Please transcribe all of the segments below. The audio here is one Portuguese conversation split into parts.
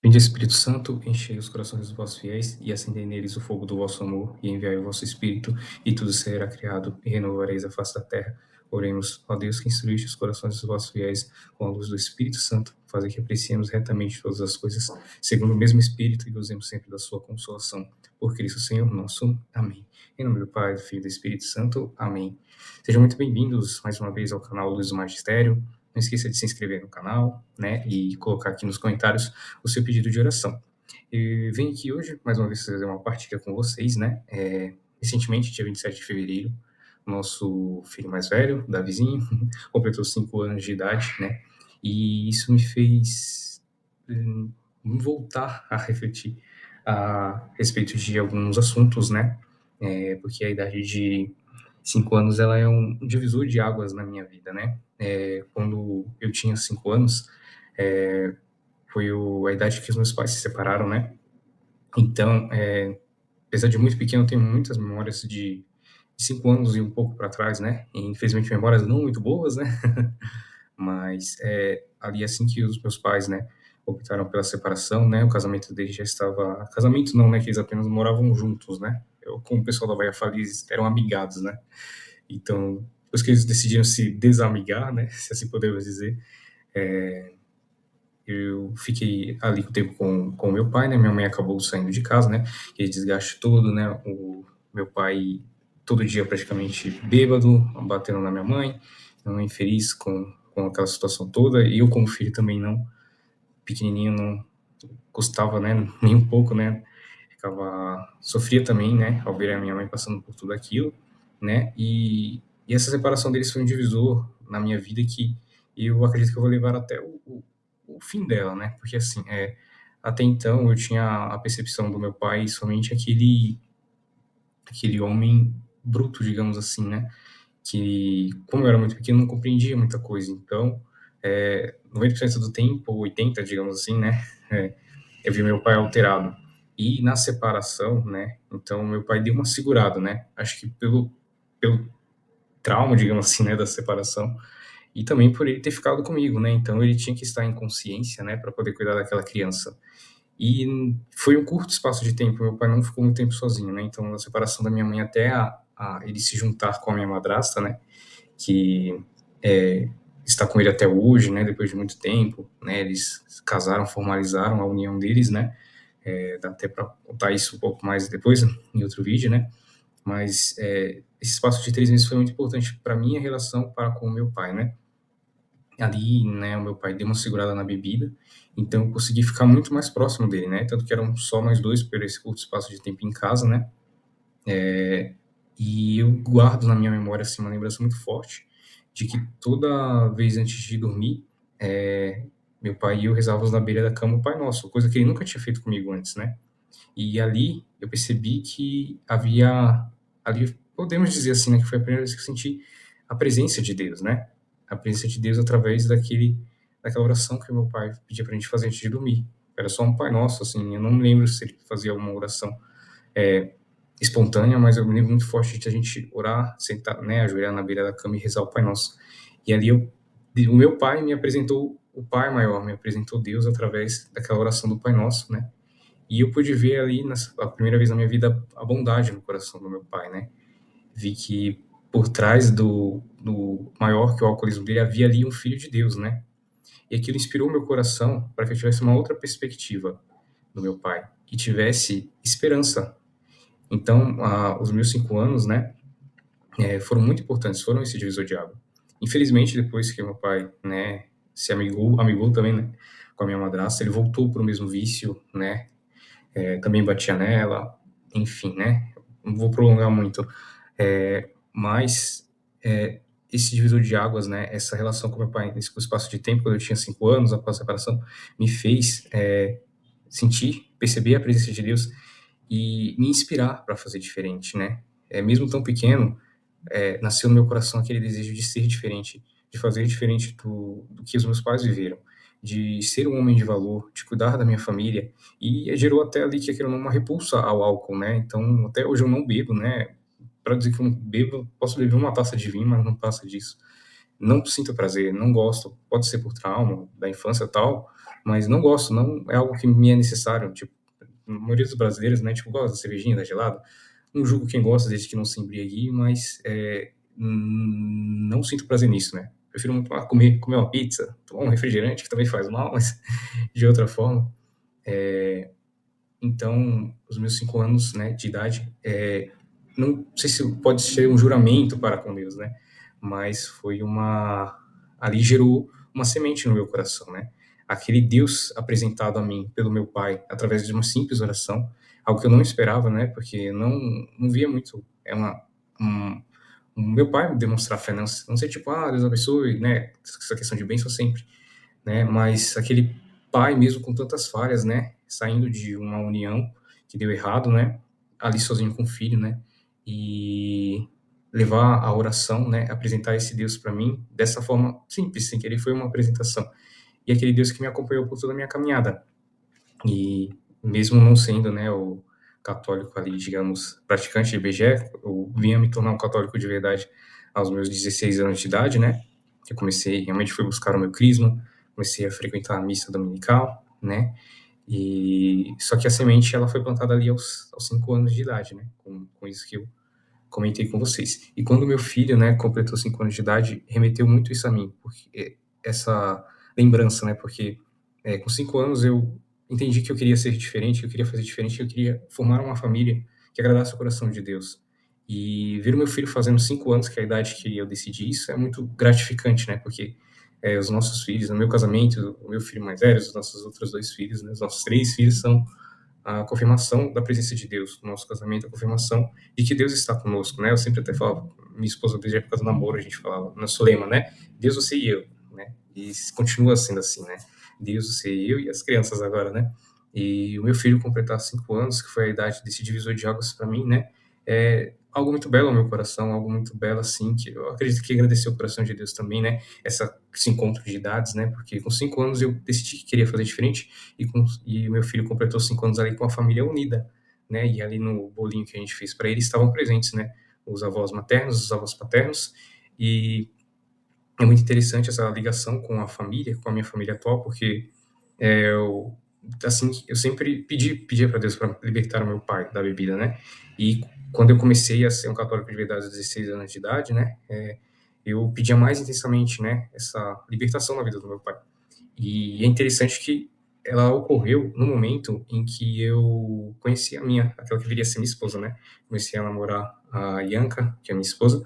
Vinde Espírito Santo, enchei os corações dos vossos fiéis, e acendei neles o fogo do vosso amor, e enviai o vosso Espírito, e tudo será criado, e renovareis a face da terra. Oremos, ó Deus, que instruíste os corações dos vossos fiéis com a luz do Espírito Santo, fazer que apreciemos retamente todas as coisas, segundo o mesmo Espírito, e gozemos sempre da sua consolação. Por Cristo Senhor nosso. Amém. Em nome do Pai, do Filho e do Espírito Santo. Amém. Sejam muito bem-vindos mais uma vez ao canal Luz do Magistério. Não esqueça de se inscrever no canal, né, e colocar aqui nos comentários o seu pedido de oração. E venho aqui hoje, mais uma vez, fazer uma partilha com vocês, né? Recentemente, dia 27 de fevereiro, nosso filho mais velho, Davizinho, completou 5 anos de idade, né? E isso me fez voltar a refletir a respeito de alguns assuntos, né? Porque a idade de 5 anos, ela é um divisor de águas na minha vida, né? Quando eu tinha 5 anos, foi a idade que os meus pais se separaram, né? Então, apesar de muito pequeno, eu tenho muitas memórias de 5 anos e um pouco para trás, né? E, infelizmente, memórias não muito boas, né? Mas ali, assim que os meus pais, né, optaram pela separação, né? O casamento deles já estava... Casamento não, né? Que eles apenas moravam juntos, né? Como o pessoal da Bahia fala, eles eram amigados, né? Então, depois que eles decidiram se desamigar, né? Se assim podemos dizer, eu fiquei ali com o tempo com o meu pai, né? Minha mãe acabou saindo de casa, né? Aquele desgaste todo, né? O meu pai todo dia praticamente bêbado, batendo na minha mãe, infeliz com aquela situação toda. E eu, como filho, também não, pequenininho, não gostava, né? Nem um pouco, né? Sofria também, né? Ao ver a minha mãe passando por tudo aquilo, né? E essa separação deles foi um divisor na minha vida que eu acredito que eu vou levar até o fim dela, né? Porque, assim, até então eu tinha a percepção do meu pai somente aquele homem bruto, digamos assim, né? Que, como eu era muito pequeno, não compreendia muita coisa. Então, 90% do tempo, 80%, digamos assim, né? Eu vi meu pai alterado. E na separação, né? Então, meu pai deu uma segurada, né? Acho que pelo trauma, digamos assim, né? Da separação. E também por ele ter ficado comigo, né? Então, ele tinha que estar em consciência, né? Para poder cuidar daquela criança. E foi um curto espaço de tempo. Meu pai não ficou muito tempo sozinho, né? Então, a separação da minha mãe até ele se juntar com a minha madrasta, né? Que está com ele até hoje, né? Depois de muito tempo, né? Eles casaram, formalizaram a união deles, né? Dá até para contar isso um pouco mais depois, em outro vídeo, né? Mas esse espaço de 3 meses foi muito importante para minha relação para com o meu pai, né? Ali, né, o meu pai deu uma segurada na bebida, então eu consegui ficar muito mais próximo dele, né? Tanto que eram só nós dois por esse curto espaço de tempo em casa, né? E eu guardo na minha memória, assim, uma lembrança muito forte de que toda vez antes de dormir, meu pai e eu rezávamos na beira da cama o Pai Nosso, coisa que ele nunca tinha feito comigo antes, né? E ali eu percebi que ali podemos dizer assim, né, que foi a primeira vez que eu senti a presença de Deus, né? A presença de Deus através daquela oração que o meu pai pedia pra gente fazer antes de dormir. Era só um Pai Nosso, assim, eu não me lembro se ele fazia alguma oração espontânea, mas eu me lembro muito forte de a gente orar, sentar, né, ajoelhar na beira da cama e rezar o Pai Nosso. E ali o meu pai me apresentou o Pai Maior, me apresentou Deus através daquela oração do Pai Nosso, né? E eu pude ver ali, a primeira vez na minha vida, a bondade no coração do meu pai, né? Vi que por trás do maior que o alcoolismo dele havia ali um filho de Deus, né? E aquilo inspirou meu coração para que eu tivesse uma outra perspectiva do meu pai, que tivesse esperança. Então, os meus 5 anos, né, foram muito importantes, foram esse divisor de água. Infelizmente, depois que meu pai, né, se amigou também, né, com a minha madrasta, ele voltou para o mesmo vício, né, também batia nela, enfim, né? Não vou prolongar muito, mas esse divisor de águas, né? Essa relação com meu pai nesse espaço de tempo, quando eu tinha 5 anos, após a separação, me fez sentir, perceber a presença de Deus e me inspirar para fazer diferente, né? Mesmo tão pequeno, nasceu no meu coração aquele desejo de ser diferente, de fazer diferente do que os meus pais viveram, de ser um homem de valor, de cuidar da minha família, e gerou até ali que aquilo não uma repulsa ao álcool, né? Então, até hoje eu não bebo, né? Para dizer que eu não bebo, posso beber uma taça de vinho, mas não passa disso. Não sinto prazer, não gosto. Pode ser por trauma da infância e tal, mas não gosto, não é algo que me é necessário, tipo, a maioria dos brasileiros, né, tipo, gosta da cervejinha, da gelada, não julgo quem gosta desde que não se embriague, mas não sinto prazer nisso, né? Prefiro muito comer uma pizza, tomar um refrigerante, que também faz mal, mas de outra forma. Então, os meus 5 anos, né, de idade, não sei se pode ser um juramento para com Deus, né? Mas foi ali gerou uma semente no meu coração, né? Aquele Deus apresentado a mim pelo meu pai através de uma simples oração, algo que eu não esperava, né? Porque não via muito, um, meu pai me demonstrar fé, não sei tipo, Deus abençoe, né? Essa questão de bênção sempre, né? Mas aquele pai mesmo com tantas falhas, né? Saindo de uma união que deu errado, né? Ali sozinho com o filho, né? E levar a oração, né? Apresentar esse Deus para mim dessa forma simples, sem querer, foi uma apresentação. E aquele Deus que me acompanhou por toda a minha caminhada. E mesmo não sendo, né, o católico ali, digamos, praticante de IBGE, eu vinha me tornar um católico de verdade aos meus 16 anos de idade, né? Eu comecei, realmente fui buscar o meu crisma, comecei a frequentar a missa dominical, né? E só que a semente ela foi plantada ali aos 5 anos de idade, né? Com isso que eu comentei com vocês. E quando meu filho, né, completou 5 anos de idade, remeteu muito isso a mim, porque essa lembrança, né? Porque com 5 anos eu entendi que eu queria ser diferente, que eu queria fazer diferente, que eu queria formar uma família que agradasse o coração de Deus. E ver o meu filho fazendo 5 anos, que é a idade que eu decidi isso, é muito gratificante, né? Porque os nossos filhos, no meu casamento, o meu filho mais velho, os nossos outros 2 filhos, né, os nossos 3 filhos são a confirmação da presença de Deus no nosso casamento, a confirmação de que Deus está conosco, né? Eu sempre até falava, minha esposa desde a época do namoro, a gente falava, nosso lema, né? Deus, você e eu, né? E continua sendo assim, né? Deus, você e eu e as crianças agora, né? E o meu filho completar 5 anos, que foi a idade desse divisor de águas para mim, né? É algo muito belo ao meu coração, algo muito belo, assim, que eu acredito que agradecer o coração de Deus também, né? Esse encontro de idades, né? Porque com 5 anos eu decidi que queria fazer diferente e o meu filho completou 5 anos ali com a família unida, né? E ali no bolinho que a gente fez para ele estavam presentes, né? Os avós maternos, os avós paternos, e é muito interessante essa ligação com a família, com a minha família atual, porque eu, assim, eu sempre pedia para Deus para libertar o meu pai da bebida, né? E quando eu comecei a ser um católico de verdade aos 16 anos de idade, né? Eu pedia mais intensamente, né? Essa libertação na vida do meu pai. E é interessante que ela ocorreu no momento em que eu conheci aquela que viria a ser minha esposa, né? Comecei a namorar a Ianca, que é minha esposa,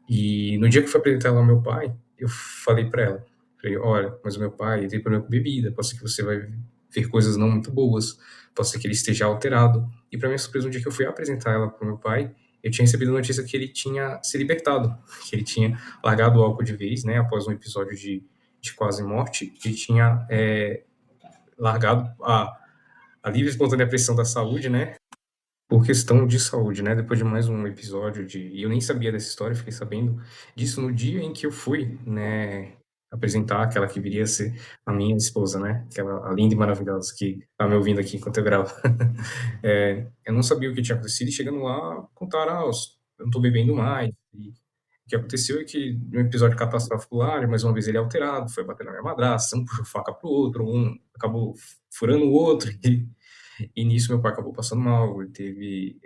e no dia que eu fui apresentar ela ao meu pai, eu falei para ela, falei, olha, mas o meu pai ele tem problema com bebida, pode ser que você vai ver coisas não muito boas, pode ser que ele esteja alterado. E para minha surpresa, no dia que eu fui apresentar ela para o meu pai, eu tinha recebido a notícia que ele tinha se libertado, que ele tinha largado o álcool de vez, né, após um episódio de quase morte, ele tinha largado a livre e espontânea pressão da saúde, né, por questão de saúde, né? Depois de mais um episódio e eu nem sabia dessa história, fiquei sabendo disso no dia em que eu fui, né, apresentar aquela que viria a ser a minha esposa, né? Aquela a linda e maravilhosa que tá me ouvindo aqui enquanto eu gravo. Eu não sabia o que tinha acontecido e chegando lá, contaram, eu não tô bebendo mais. E o que aconteceu é que no episódio catastrófico lá, mais uma vez ele é alterado, foi bater na minha madrasta, um puxou faca pro outro, um acabou furando o outro, e nisso meu pai acabou passando mal, ele teve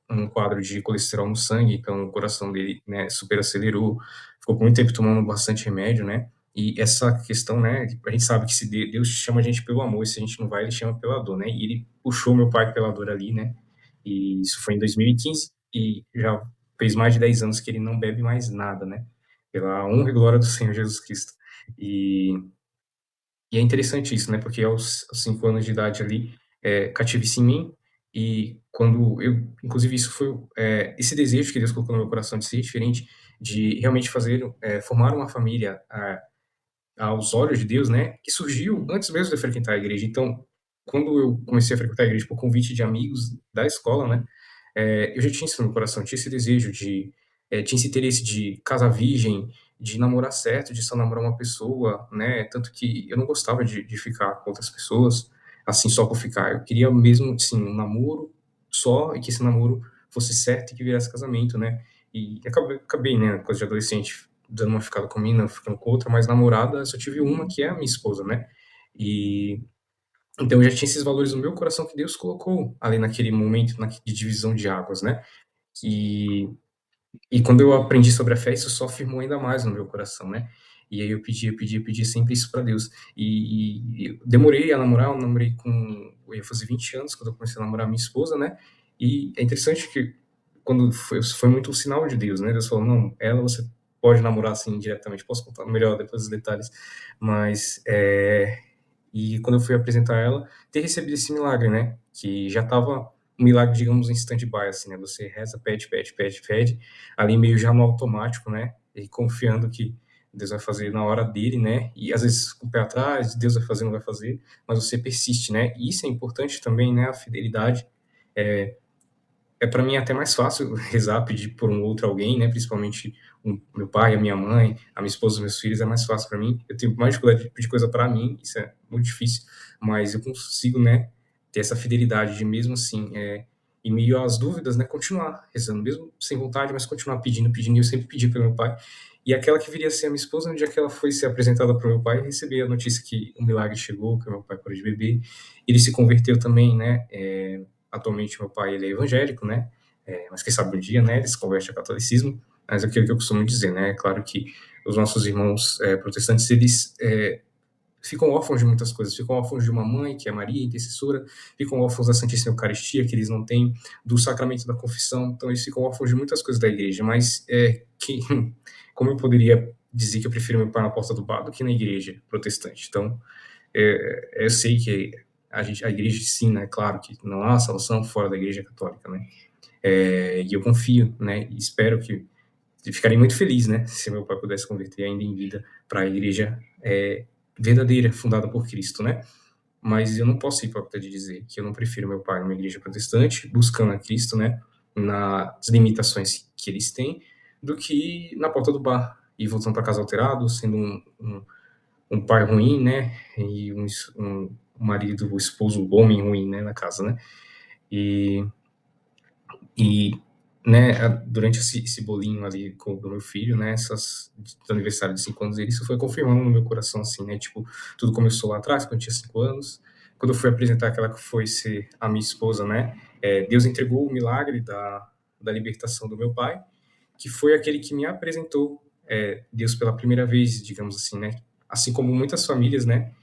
um quadro de colesterol no sangue, então o coração dele, né, super acelerou, ficou por muito tempo tomando bastante remédio, né, e essa questão, né, a gente sabe que se Deus chama a gente pelo amor, e se a gente não vai, ele chama pela dor, né, e ele puxou meu pai pela dor ali, né, e isso foi em 2015, e já fez mais de 10 anos que ele não bebe mais nada, né, pela honra e glória do Senhor Jesus Cristo. E é interessante isso, né? Porque aos 5 anos de idade ali, cativa isso em mim. E quando inclusive, isso foi esse desejo que Deus colocou no meu coração de ser diferente, de realmente formar uma família aos olhos de Deus, né? Que surgiu antes mesmo de eu frequentar a igreja. Então, quando eu comecei a frequentar a igreja por convite de amigos da escola, né? Eu já tinha isso no meu coração, tinha esse desejo tinha esse interesse de casar virgem, de namorar certo, de só namorar uma pessoa, né? Tanto que eu não gostava de ficar com outras pessoas, assim, só por ficar. Eu queria mesmo, assim, um namoro só e que esse namoro fosse certo e que virasse casamento, né? E acabei, né, coisa de adolescente, dando uma ficada com uma, ficando com outra, mas namorada eu só tive uma, que é a minha esposa, né? E então eu já tinha esses valores no meu coração que Deus colocou ali naquele momento de divisão de águas, né? E, e quando eu aprendi sobre a fé, isso só firmou ainda mais no meu coração, né? E aí eu pedi sempre isso para Deus. E eu demorei a namorar, eu namorei com. Eu ia fazer 20 anos quando eu comecei a namorar minha esposa, né? E é interessante que quando foi muito um sinal de Deus, né? Deus falou: não, ela você pode namorar assim diretamente. Posso contar melhor depois os detalhes, mas e quando eu fui apresentar ela, ter recebido esse milagre, né? Que já estava um milagre, digamos, em stand-by, assim, né? Você reza, pede, pede, pede, pede, ali meio já no automático, né? E confiando que Deus vai fazer na hora dele, né? E às vezes com o pé atrás, Deus vai fazer, não vai fazer, mas você persiste, né? E isso é importante também, né? A fidelidade. Para mim até mais fácil rezar, pedir por um outro alguém, né? Principalmente meu pai, a minha mãe, a minha esposa, os meus filhos, é mais fácil para mim. Eu tenho mais dificuldade de pedir coisa para mim, isso é muito difícil, mas eu consigo, né? Ter essa fidelidade de mesmo assim, em meio às dúvidas, né? Continuar rezando, mesmo sem vontade, mas continuar pedindo, pedindo. E eu sempre pedi para meu pai. E aquela que viria a ser a minha esposa, no dia que ela foi ser apresentada para o meu pai, recebi a notícia que o milagre chegou, que o meu pai parou de beber. Ele se converteu também, né? Atualmente meu pai ele é evangélico, né? Mas quem sabe um dia, né, ele se converte ao catolicismo. Mas é aquilo que eu costumo dizer, né? É claro que os nossos irmãos protestantes eles ficam órfãos de muitas coisas, ficam órfãos de uma mãe que é Maria, intercessora, ficam órfãos da Santíssima Eucaristia que eles não têm, do sacramento da confissão, então eles ficam órfãos de muitas coisas da igreja. Mas como eu poderia dizer que eu prefiro meu pai na porta do bar do que na igreja protestante? Então eu sei que a igreja ensina, é claro, que não há salvação fora da igreja católica, né? E eu confio, né? E espero que ficaria muito feliz, né? Se meu pai pudesse converter ainda em vida para a igreja verdadeira, fundada por Cristo, né? Mas eu não posso ser hipócrita de dizer que eu não prefiro meu pai numa igreja protestante, buscando a Cristo, né? Nas limitações que eles têm, do que na porta do bar e voltando para casa alterado, sendo um pai ruim, né? E um marido, o esposo, o homem ruim, né? Na casa, né? E, e né, durante esse bolinho ali com o meu filho, né, do aniversário de 5 anos dele, isso foi confirmando no meu coração, assim, né, tipo, tudo começou lá atrás, quando eu tinha 5 anos, quando eu fui apresentar aquela que foi ser a minha esposa, né, Deus entregou o milagre da libertação do meu pai, que foi aquele que me apresentou Deus pela primeira vez, digamos assim, né, assim como muitas famílias, né,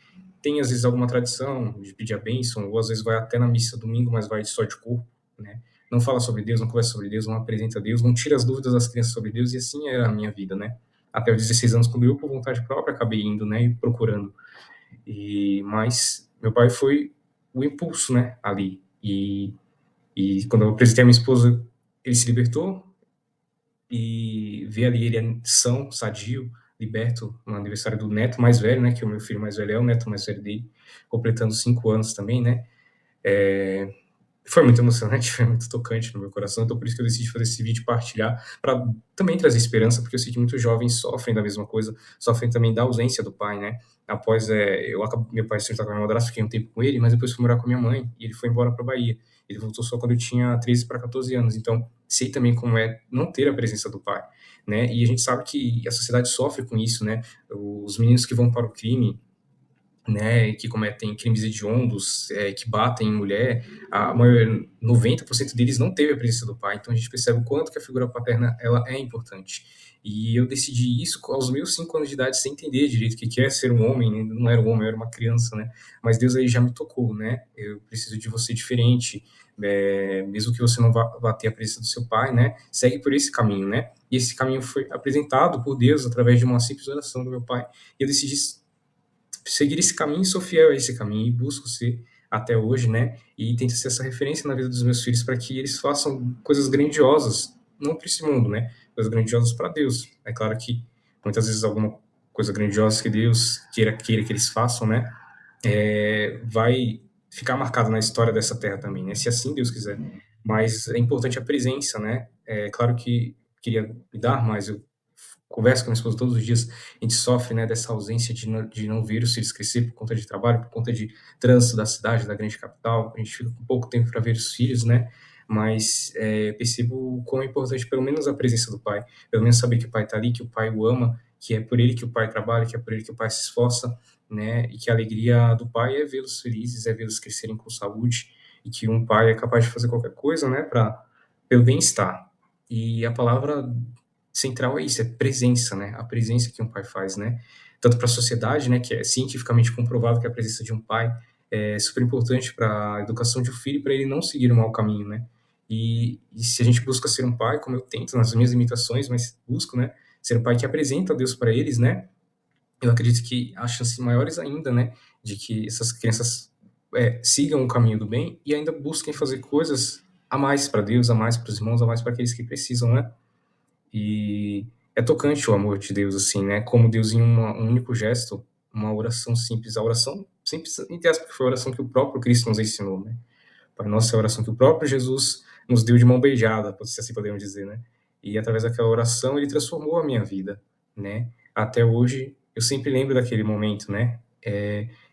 tem às vezes alguma tradição de pedir a bênção, ou às vezes vai até na missa domingo, mas vai só de corpo, né? Não fala sobre Deus, não conversa sobre Deus, não apresenta Deus, não tira as dúvidas das crianças sobre Deus, e assim era a minha vida, né? Até os 16 anos, quando eu, por vontade própria, acabei indo, né, e procurando. Mas meu pai foi o impulso, né, ali. E quando eu apresentei a minha esposa, ele se libertou, e ver ali ele é são, sadio, liberto no aniversário do neto mais velho, né, que o meu filho mais velho é o neto mais velho dele, completando 5 anos também, né, foi muito emocionante, foi muito tocante no meu coração, então por isso que eu decidi fazer esse vídeo e partilhar, para também trazer esperança, porque eu sei que muitos jovens sofrem da mesma coisa, sofrem também da ausência do pai, né? Após, meu pai se juntar com a minha madrasta, fiquei um tempo com ele, mas depois fui morar com minha mãe, e ele foi embora para Bahia. Ele voltou só quando eu tinha 13 para 14 anos, então sei também como é não ter a presença do pai, né? E a gente sabe que a sociedade sofre com isso, né? Os meninos que vão para o crime, né, que cometem crimes hediondos, que batem em mulher, a maior, 90% deles não teve a presença do pai, então a gente percebe o quanto que a figura paterna ela é importante. E eu decidi isso aos meus 5 anos de idade, sem entender direito o que é ser um homem, né? Não era um homem, eu era uma criança, né? Mas Deus aí já me tocou, né? Eu preciso de você diferente, mesmo que você não vá ter a presença do seu pai, né? Segue por esse caminho, né? E esse caminho foi apresentado por Deus através de uma simples oração do meu pai. E eu decidi seguir esse caminho, sou fiel a esse caminho e busco ser até hoje, né? E tento ser essa referência na vida dos meus filhos para que eles façam coisas grandiosas, não para esse mundo, né? Coisas grandiosas para Deus. É claro que muitas vezes alguma coisa grandiosa que Deus queira que eles façam, né? Vai ficar marcado na história dessa terra também, né? Se assim Deus quiser. Mas é importante a presença, né? É claro que queria me dar mais, eu converso com a minha esposa todos os dias, a gente sofre, né, dessa ausência de não ver os filhos crescer por conta de trabalho, por conta de trânsito da cidade, da grande capital, a gente fica com pouco tempo para ver os filhos, né, mas percebo o quão é importante pelo menos a presença do pai, pelo menos saber que o pai está ali, que o pai o ama, que é por ele que o pai trabalha, que é por ele que o pai se esforça, né? E que a alegria do pai é vê-los felizes, é vê-los crescerem com saúde, e que um pai é capaz de fazer qualquer coisa, né, para pelo bem-estar. E a palavra central é isso, é presença, né? A presença que um pai faz, né? Tanto para a sociedade, né, que é cientificamente comprovado que a presença de um pai é super importante para a educação de um filho, para ele não seguir um mau caminho, né? E se a gente busca ser um pai, como eu tento nas minhas limitações, mas busco, né, ser um pai que apresenta Deus para eles, né? Eu acredito que há chances maiores ainda, né, de que essas crianças sigam o caminho do bem e ainda busquem fazer coisas a mais para Deus, a mais para os irmãos, a mais para aqueles que precisam, né? E é tocante o amor de Deus, assim, né? Como Deus, em um único gesto, uma oração simples, a oração simples, entre aspas, porque foi a oração que o próprio Cristo nos ensinou, né? Pai Nosso é a oração que o próprio Jesus nos deu de mão beijada, se assim podemos dizer, né? E através daquela oração ele transformou a minha vida, né? Até hoje eu sempre lembro daquele momento, né?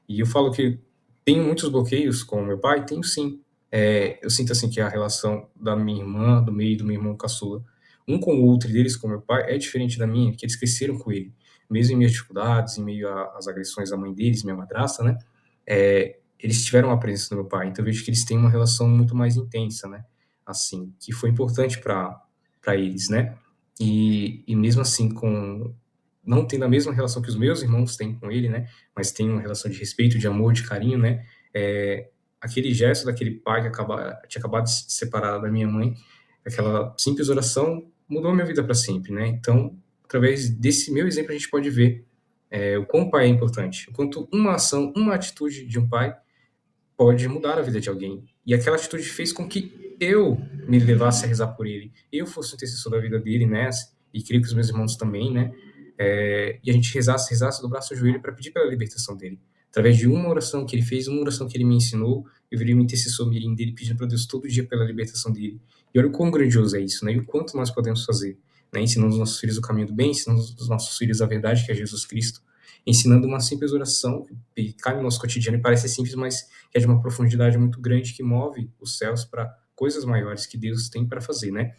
E eu falo que tenho muitos bloqueios com o meu pai, tenho sim. Eu sinto assim que a relação da minha irmã, do meio do meu irmão caçula, um com o outro e deles com o meu pai é diferente da minha, que eles cresceram com ele, mesmo em minhas dificuldades, em meio às agressões da mãe deles, minha madrasta, né? Eles tiveram a presença do meu pai, então eu vejo que eles têm uma relação muito mais intensa, né? Assim, que foi importante para eles, né? E mesmo assim, com não tendo a mesma relação que os meus irmãos têm com ele, né? Mas tem uma relação de respeito, de amor, de carinho, né? Aquele gesto daquele pai que tinha acabado de se separar da minha mãe, aquela simples oração mudou minha vida para sempre, né? Então, através desse meu exemplo, a gente pode ver o quão o pai é importante, o quanto uma ação, uma atitude de um pai pode mudar a vida de alguém. E aquela atitude fez com que eu me levasse a rezar por ele, eu fosse o intercessor da vida dele, né? E creio que os meus irmãos também, né? E a gente rezasse, dobrasse o joelho para pedir pela libertação dele. Através de uma oração que ele fez, uma oração que ele me ensinou, eu virei um intercessor mirim dele, pedindo para Deus todo dia pela libertação dele. E olha o quão grandioso é isso, né? E o quanto nós podemos fazer, né? Ensinando os nossos filhos o caminho do bem, ensinando os nossos filhos a verdade, que é Jesus Cristo, ensinando uma simples oração que cai no nosso cotidiano e parece simples, mas que é de uma profundidade muito grande, que move os céus para coisas maiores que Deus tem para fazer, né?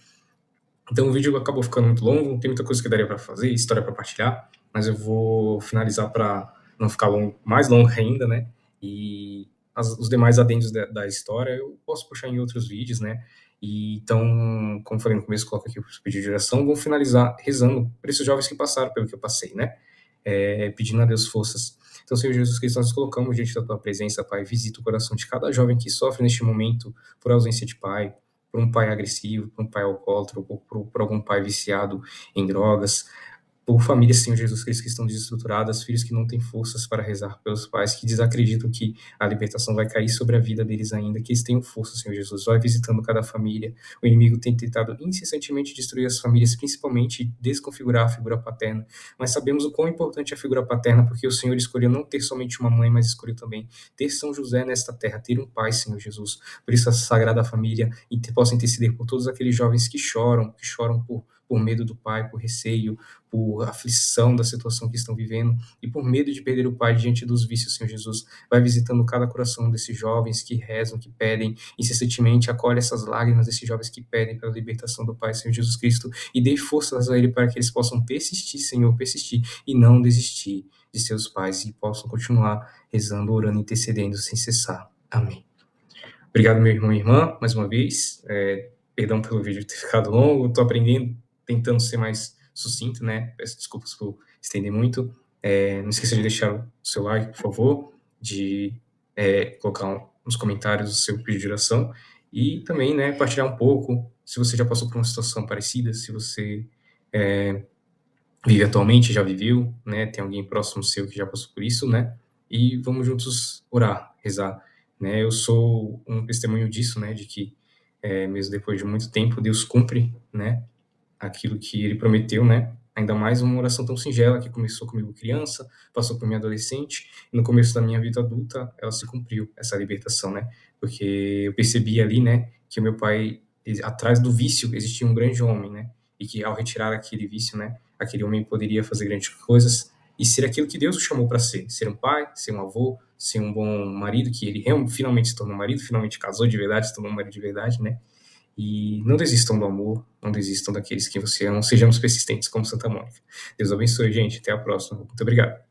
Então o vídeo acabou ficando muito longo, tem muita coisa que daria para fazer, história para partilhar, mas eu vou finalizar para não ficar mais longo ainda, né? E os demais adendos da história eu posso puxar em outros vídeos, né? E então, como falei no começo, coloco aqui o pedido de oração, vou finalizar rezando por esses jovens que passaram pelo que eu passei, né? Pedindo a Deus forças. Então, Senhor Jesus Cristo, nós nos colocamos diante da Tua presença, Pai, visita o coração de cada jovem que sofre neste momento por ausência de pai, por um pai agressivo, por um pai alcoólatra, ou por algum pai viciado em drogas, por famílias, Senhor Jesus Cristo, que estão desestruturadas, filhos que não têm forças para rezar pelos pais, que desacreditam que a libertação vai cair sobre a vida deles ainda, que eles tenham força, Senhor Jesus. Vai visitando cada família. O inimigo tem tentado incessantemente destruir as famílias, principalmente desconfigurar a figura paterna. Mas sabemos o quão importante é a figura paterna, porque o Senhor escolheu não ter somente uma mãe, mas escolheu também ter São José nesta terra, ter um pai, Senhor Jesus. Por isso, a Sagrada Família possa interceder por todos aqueles jovens que choram por medo do pai, por receio, por aflição da situação que estão vivendo e por medo de perder o pai diante dos vícios, Senhor Jesus. Vai visitando cada coração desses jovens que rezam, que pedem incessantemente, acolhe essas lágrimas desses jovens que pedem pela libertação do Pai, Senhor Jesus Cristo, e dê forças a ele para que eles possam persistir, Senhor, persistir e não desistir de seus pais e possam continuar rezando, orando, intercedendo sem cessar. Amém. Obrigado, meu irmão e irmã, mais uma vez. Perdão pelo vídeo ter ficado longo, estou aprendendo, tentando ser mais sucinto, né? Peço desculpas por estender muito. Não esqueça de deixar o seu like, por favor, de colocar nos comentários o seu pedido de oração e também, né, partilhar um pouco, se você já passou por uma situação parecida, se você vive atualmente, já viveu, né, tem alguém próximo seu que já passou por isso, né, e vamos juntos orar, rezar, né, eu sou um testemunho disso, né, de que mesmo depois de muito tempo, Deus cumpre, né, aquilo que ele prometeu, né? Ainda mais uma oração tão singela que começou comigo criança, passou por mim adolescente, e no começo da minha vida adulta, ela se cumpriu, essa libertação, né? Porque eu percebi ali, né, que o meu pai, atrás do vício, existia um grande homem, né? E que ao retirar aquele vício, né, aquele homem poderia fazer grandes coisas e ser aquilo que Deus o chamou para ser um pai, ser um avô, ser um bom marido, que ele finalmente se tornou marido, finalmente casou de verdade, se tornou um marido de verdade, né? e não desistam do amor, não desistam daqueles que você ama, sejamos persistentes como Santa Mônica. Deus abençoe, gente. Até a próxima. Muito obrigado.